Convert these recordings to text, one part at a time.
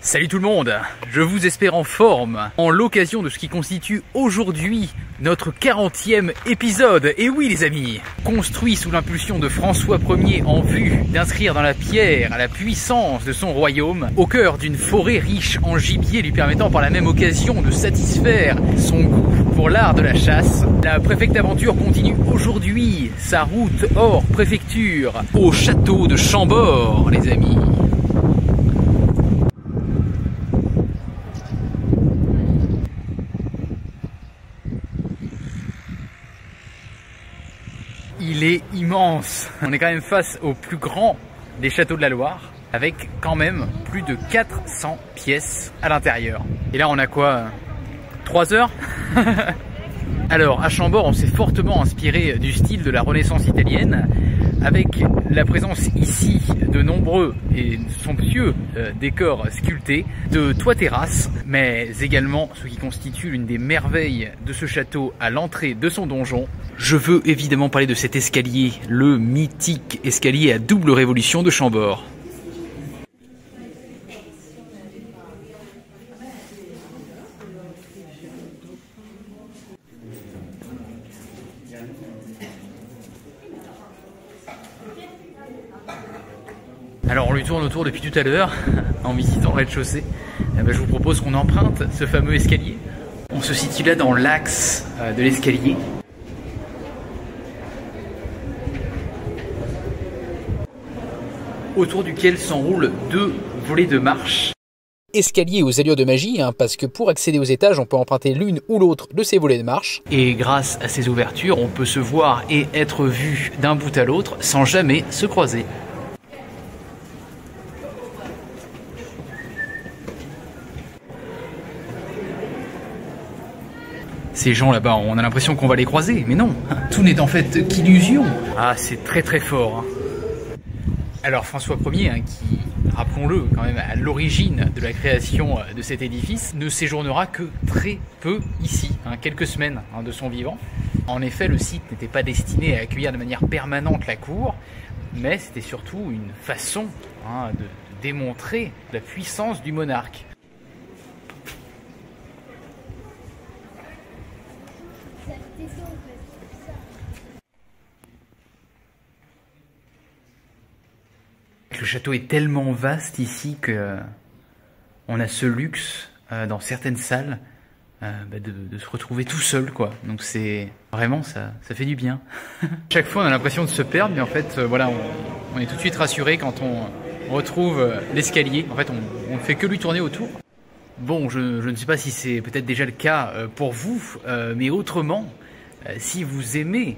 Salut tout le monde, je vous espère en forme, en l'occasion de ce qui constitue aujourd'hui notre 40e épisode. Et oui les amis, construit sous l'impulsion de François Ier en vue d'inscrire dans la pierre la puissance de son royaume, au cœur d'une forêt riche en gibier lui permettant par la même occasion de satisfaire son goût pour l'art de la chasse, la préfecte aventure continue aujourd'hui sa route hors préfecture au château de Chambord les amis. Il est immense. On est quand même face au plus grand des châteaux de la Loire, avec quand même plus de 400 pièces à l'intérieur. Et là on a quoi, 3 heures? Alors à Chambord on s'est fortement inspiré du style de la Renaissance italienne, avec la présence ici de nombreux et somptueux décors sculptés, de toits terrasses, mais également ce qui constitue l'une des merveilles de ce château à l'entrée de son donjon. Je veux évidemment parler de cet escalier, le mythique escalier à double révolution de Chambord. Alors on lui tourne autour depuis tout à l'heure, en visitant le rez-de-chaussée. Je vous propose qu'on emprunte ce fameux escalier. On se situe là dans l'axe de l'escalier. Autour duquel s'enroulent 2 volets de marche. Escalier aux allures de magie, parce que pour accéder aux étages, on peut emprunter l'une ou l'autre de ces volets de marche. Et grâce à ces ouvertures, on peut se voir et être vu d'un bout à l'autre sans jamais se croiser. Ces gens là-bas, on a l'impression qu'on va les croiser, mais non, tout n'est en fait qu'illusion. Ah, c'est très très fort. Alors François Ier, qui, rappelons-le, quand même à l'origine de la création de cet édifice, ne séjournera que très peu ici, quelques semaines de son vivant. En effet, le site n'était pas destiné à accueillir de manière permanente la cour, mais c'était surtout une façon de démontrer la puissance du monarque. Le château est tellement vaste ici que on a ce luxe dans certaines salles de se retrouver tout seul quoi. Donc c'est vraiment ça fait du bien. Chaque fois on a l'impression de se perdre, mais en fait voilà, on est tout de suite rassuré quand on retrouve l'escalier. En fait on ne fait que lui tourner autour. Bon, je ne sais pas si c'est peut-être déjà le cas pour vous, mais autrement, si vous aimez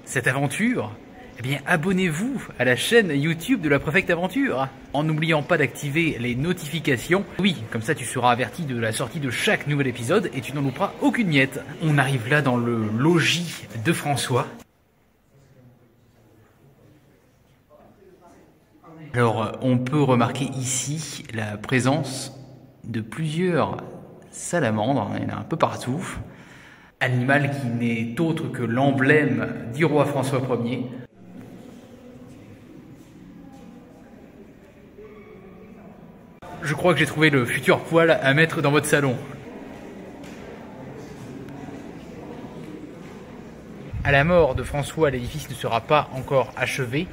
cette aventure, eh bien, abonnez-vous à la chaîne YouTube de la Préfecte Aventure, en n'oubliant pas d'activer les notifications. Oui, comme ça tu seras averti de la sortie de chaque nouvel épisode et tu n'en louperas aucune miette. On arrive là dans le logis de François. Alors, on peut remarquer ici la présence de plusieurs salamandres, il y en a un peu partout. Animal qui n'est autre que l'emblème du roi François Ier. Je crois que j'ai trouvé le futur poêle à mettre dans votre salon. À la mort de François, l'édifice ne sera pas encore achevé.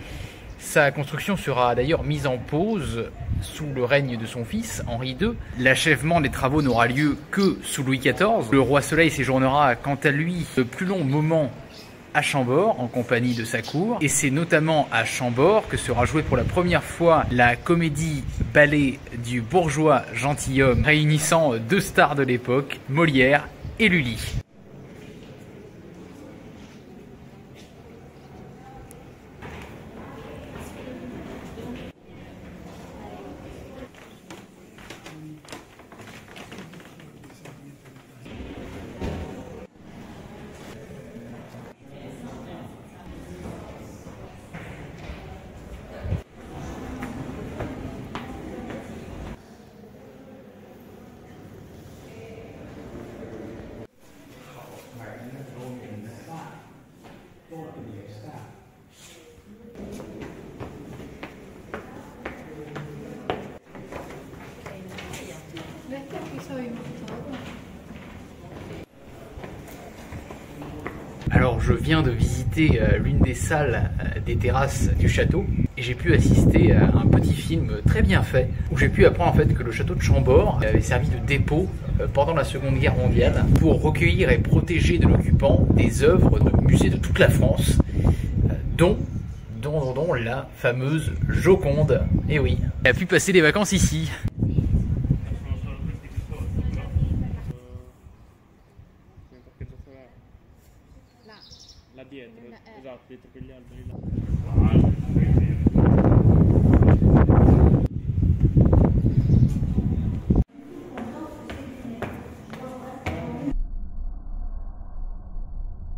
Sa construction sera d'ailleurs mise en pause sous le règne de son fils, Henri II. L'achèvement des travaux n'aura lieu que sous Louis XIV. Le roi Soleil séjournera quant à lui de plus longs moments à Chambord en compagnie de sa cour, et c'est notamment à Chambord que sera jouée pour la première fois la comédie ballet du bourgeois gentilhomme réunissant 2 stars de l'époque, Molière et Lully. Alors je viens de visiter l'une des salles des terrasses du château et j'ai pu assister à un petit film très bien fait où j'ai pu apprendre en fait que le château de Chambord avait servi de dépôt pendant la Seconde Guerre mondiale pour recueillir et protéger de l'occupant des œuvres de musées de toute la France, dont la fameuse Joconde. Et oui, elle a pu passer des vacances ici. Là dietro, esatto, dietro quegli alberi là.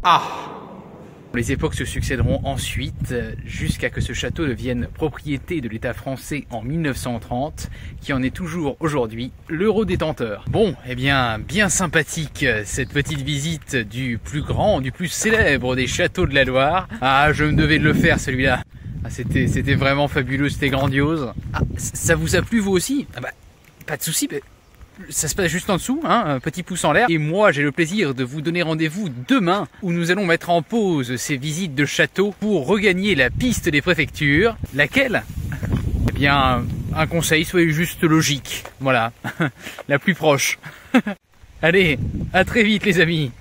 Ah! Les époques se succéderont ensuite jusqu'à ce que ce château devienne propriété de l'État français en 1930, qui en est toujours aujourd'hui l'eurodétenteur. Bon, eh bien, bien sympathique cette petite visite du plus grand, du plus célèbre des châteaux de la Loire. Ah, je me devais de le faire celui-là. Ah, c'était vraiment fabuleux, c'était grandiose. Ah, ça vous a plu vous aussi? Ah bah, pas de souci. Ça se passe juste en dessous, hein, un petit pouce en l'air. Et moi, j'ai le plaisir de vous donner rendez-vous demain où nous allons mettre en pause ces visites de château pour regagner la piste des préfectures. Laquelle? Eh bien, un conseil, soyez juste logique. Voilà, la plus proche. Allez, à très vite les amis.